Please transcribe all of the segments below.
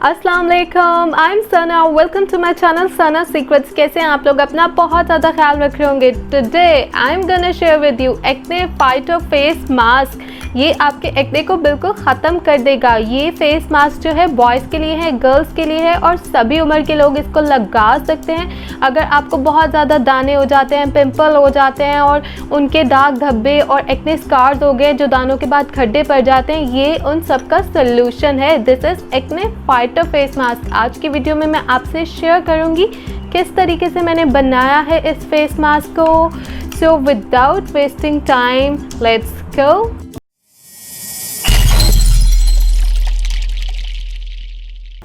अस्सलाम वालेकुम, I am Sana, welcome to my channel Sana secrets. कैसे हैं आप लोग? अपना बहुत ज़्यादा ख्याल रख रहे होंगे। Today I am gonna share with you acne fighter face mask. ये आपके एक्ने को बिल्कुल ख़त्म कर देगा। ये फेस मास्क जो है बॉयज़ के लिए है, गर्ल्स के लिए है और सभी उम्र के लोग इसको लगा सकते हैं। अगर आपको बहुत ज़्यादा दाने हो जाते हैं, पिंपल हो जाते हैं और उनके दाग धब्बे और एक्ने स्कार्स हो गए जो दानों के बाद खड्डे पड़ जाते हैं, ये उन सब का सल्यूशन है। This is acne fighter face mask. आज की वीडियो में मैं आपसे शेयर करूंगी किस तरीके से मैंने बनाया है इस फेस मास्क को। So without wasting time let's go.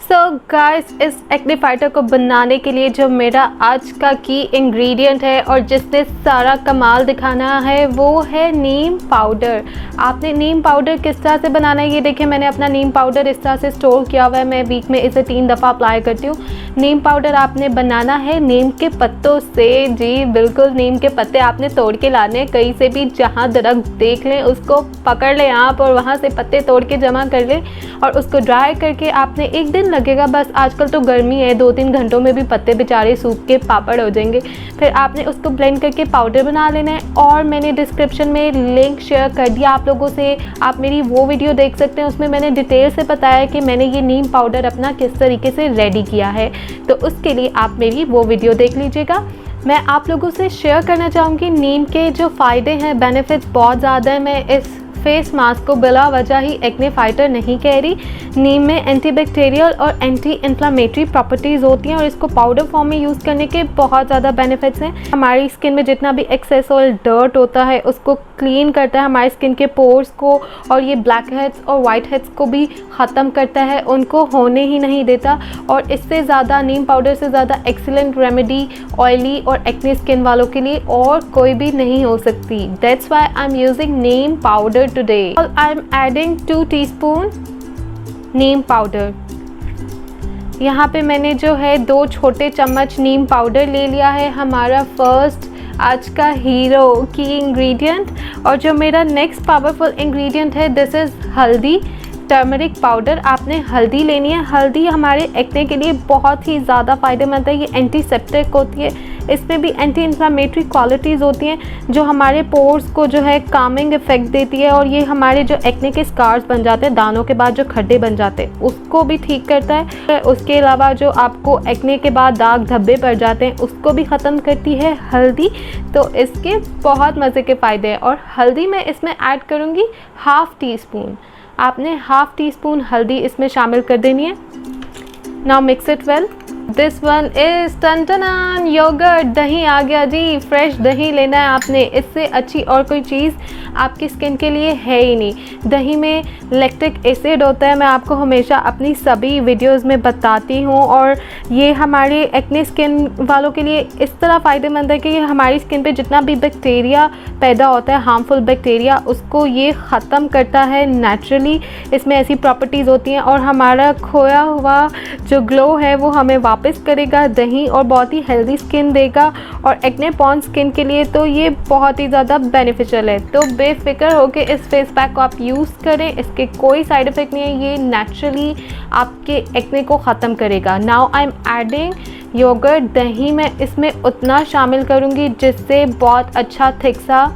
So guys, इस एक्ने फाइटर को बनाने के लिए जो मेरा आज का की इंग्रेडिएंट है और जिसने सारा कमाल दिखाना है वो है नीम पाउडर। आपने नीम पाउडर किस तरह से बनाना है ये देखिए। मैंने अपना नीम पाउडर इस तरह से स्टोर किया हुआ है। मैं वीक में इसे 3 दफ़ा अप्लाई करती हूँ। नीम पाउडर आपने बनाना है नीम के पत्तों से। जी बिल्कुल, नीम के पत्ते आपने तोड़ के लाने हैं कहीं से भी, जहाँ दरख्त देख लें उसको पकड़ लें आप और वहाँ से पत्ते तोड़ के जमा कर लें और उसको ड्राई करके आपने 1 दिन लगेगा बस। आजकल तो गर्मी है, 2-3 घंटों में भी पत्ते बेचारे सूख के पापड़ हो जाएंगे। फिर आपने उसको ब्लेंड करके पाउडर बना लेना है और मैंने डिस्क्रिप्शन में लिंक शेयर कर दिया आप लोगों से। आप मेरी वो वीडियो देख सकते हैं, उसमें मैंने डिटेल से बताया कि मैंने ये नीम पाउडर अपना किस तरीके से रेडी किया है। तो उसके लिए आप मेरी वो वीडियो देख लीजिएगा। मैं आप लोगों से शेयर करना चाहूँगी नीम के जो फ़ायदे हैं, बेनिफिट्स बहुत ज़्यादा हैं। मैं इस फेस मास्क को बिला वजह ही एक्ने फाइटर नहीं कह रही। नीम में एंटीबैक्टीरियल और एंटी इन्फ्लामेटरी प्रॉपर्टीज़ होती हैं और इसको पाउडर फॉर्म में यूज़ करने के बहुत ज़्यादा बेनिफिट्स हैं। हमारी स्किन में जितना भी एक्सेस ऑयल डर्ट होता है उसको क्लीन करता है, हमारी स्किन के पोर्स को, और ये ब्लैक हेड्स और वाइट हेड्स को भी ख़त्म करता है, उनको होने ही नहीं देता। और इससे ज़्यादा, नीम पाउडर से ज़्यादा एक्सीलेंट रेमेडी ऑयली और एक्ने स्किन वालों के लिए और कोई भी नहीं हो सकती। That's why I am using Neem powder today. I am adding 2 teaspoon Neem powder. यहाँ पे मैंने जो है 2 छोटे चम्मच नीम पाउडर ले लिया है। हमारा फर्स्ट आज का हीरो की इंग्रेडिएंट। और जो मेरा नेक्स्ट पावरफुल इंग्रेडिएंट है, दिस इज़ हल्दी, टर्मरिक पाउडर। आपने हल्दी लेनी है। हल्दी हमारे एक्ने के लिए बहुत ही ज़्यादा फ़ायदेमंद है। ये एंटीसेप्टिक होती है, इसमें भी एंटी इन्फ्लामेटरी क्वालिटीज़ होती हैं जो हमारे पोर्स को जो है कामिंग इफेक्ट देती है और ये हमारे जो एक्ने के स्कार्स बन जाते हैं, दानों के बाद जो खड्डे बन जाते हैं, उसको भी ठीक करता है। उसके अलावा जो आपको एक्ने के बाद दाग धब्बे पड़ जाते हैं उसको भी ख़त्म करती है हल्दी। तो इसके बहुत मज़े के फ़ायदे हैं। और हल्दी मैं इसमें ऐड करूँगी 1/2 टीस्पून। आपने 1/2 टीस्पून हल्दी इसमें शामिल कर देनी है। Now mix it well. This one is toned yoghurt. दही आ गया जी, फ्रेश दही लेना है आपने। इससे अच्छी और कोई चीज़ आपकी स्किन के लिए है ही नहीं। दही में लैक्टिक एसिड होता है, मैं आपको हमेशा अपनी सभी वीडियोस में बताती हूँ। और ये हमारे एक्ने स्किन वालों के लिए इस तरह फ़ायदेमंद है कि ये हमारी स्किन पे जितना भी बैक्टीरिया पैदा होता है, हार्मफुल बैक्टीरिया, उसको ये ख़त्म करता है नेचुरली। इसमें ऐसी प्रॉपर्टीज़ होती हैं और हमारा खोया हुआ जो ग्लो है वो हमें वापस करेगा दही, और बहुत ही हेल्दी स्किन देगा। और एक्ने प्रोन स्किन के लिए तो ये बहुत ही ज़्यादा बेनिफिशियल है। तो बेफिक्र होकर इस फेस पैक को आप यूज़ करें, इसके कोई साइड इफ़ेक्ट नहीं है। ये नेचुरली आपके एक्ने को ख़त्म करेगा। Now I am adding yoghurt. दही मैं इसमें उतना शामिल करूँगी जिससे बहुत अच्छा थिक सा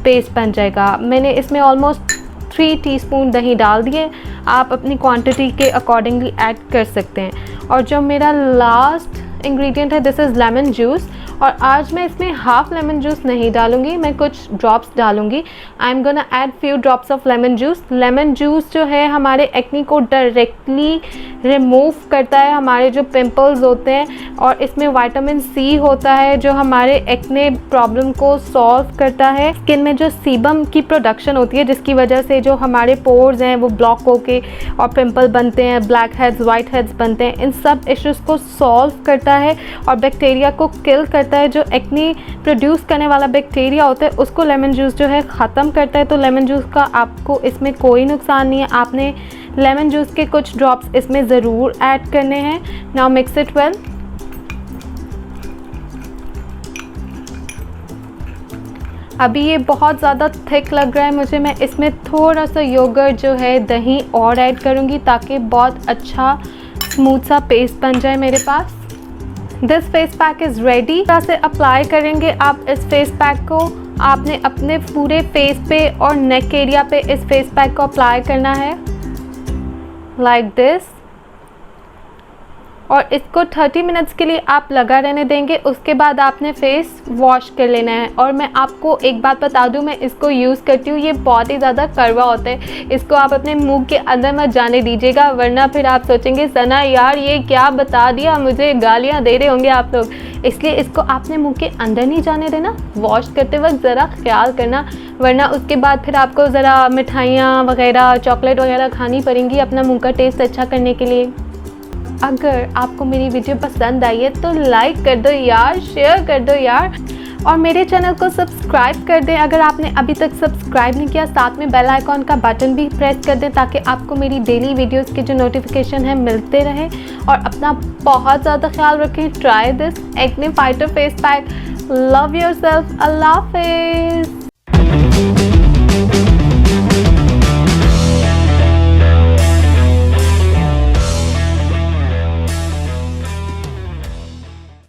पेस्ट बन जाएगा। मैंने इसमें ऑलमोस्ट 3 टीस्पून दही डाल दिए। आप अपनी क्वांटिटी के अकॉर्डिंगली ऐड कर सकते हैं। और जो मेरा लास्ट इंग्रेडिएंट है, दिस इज़ लेमन जूस। और आज मैं इसमें 1/2 लेमन जूस नहीं डालूंगी, मैं कुछ ड्रॉप्स डालूंगी। I am gonna add few drops of lemon juice. Lemon juice जो है हमारे एक्ने को डायरेक्टली रिमूव करता है, हमारे जो पिंपल्स होते हैं। और इसमें विटामिन सी होता है जो हमारे एक्ने प्रॉब्लम को सॉल्व करता है। स्किन में जो सीबम की प्रोडक्शन होती है जिसकी वजह से जो हमारे पोर्स हैं वो ब्लॉक होके और पिंपल बनते हैं, ब्लैक हेड्स, वाइट हेड्स बनते हैं, इन सब इश्यूज़ को सॉल्व करता है और बैक्टीरिया को किल करता है। जो एक्ने प्रोड्यूस करने वाला बैक्टीरिया होता है उसको लेमन जूस जो है ख़त्म करता है। तो लेमन जूस का आपको इसमें कोई नुकसान नहीं है। आपने लेमन जूस के कुछ ड्रॉप्स इसमें ज़रूर ऐड करने हैं। Now mix it well. अभी ये बहुत ज़्यादा थिक लग रहा है मुझे। मैं इसमें थोड़ा सा योगर्ट जो है, दही और ऐड करूँगी ताकि बहुत अच्छा स्मूथ सा पेस्ट बन जाए मेरे पास। This face pack is ready. इस तरह से अप्लाई करेंगे आप इस फेस पैक को। आपने अपने पूरे फेस पे और नेक एरिया पे इस फेस पैक को अप्लाई करना है लाइक दिस, और इसको 30 मिनट्स के लिए आप लगा रहने देंगे। उसके बाद आपने फेस वॉश कर लेना है। और मैं आपको एक बात बता दूं, मैं इसको यूज़ करती हूँ, ये बहुत ही ज़्यादा कड़वा होता है। इसको आप अपने मुंह के अंदर मत जाने दीजिएगा, वरना फिर आप सोचेंगे सना यार ये क्या बता दिया, मुझे गालियाँ दे रहे होंगे आप लोग। इसलिए इसको आपने मुंह के अंदर नहीं जाने देना, वॉश करते वक्त ज़रा ख्याल करना, वरना उसके बाद फिर आपको ज़रा मिठाइयाँ वगैरह चॉकलेट वगैरह खानी पड़ेंगी अपना मुंह का टेस्ट अच्छा करने के लिए। अगर आपको मेरी वीडियो पसंद आई है तो लाइक कर दो यार, शेयर कर दो यार, और मेरे चैनल को सब्सक्राइब कर दें अगर आपने अभी तक सब्सक्राइब नहीं किया। साथ में बेल आइकॉन का बटन भी प्रेस कर दें ताकि आपको मेरी डेली वीडियोस के जो नोटिफिकेशन है मिलते रहे। और अपना बहुत ज़्यादा ख्याल रखें। Try this acne fighter face pack. Love yourself. अल्लाह हाफिज़।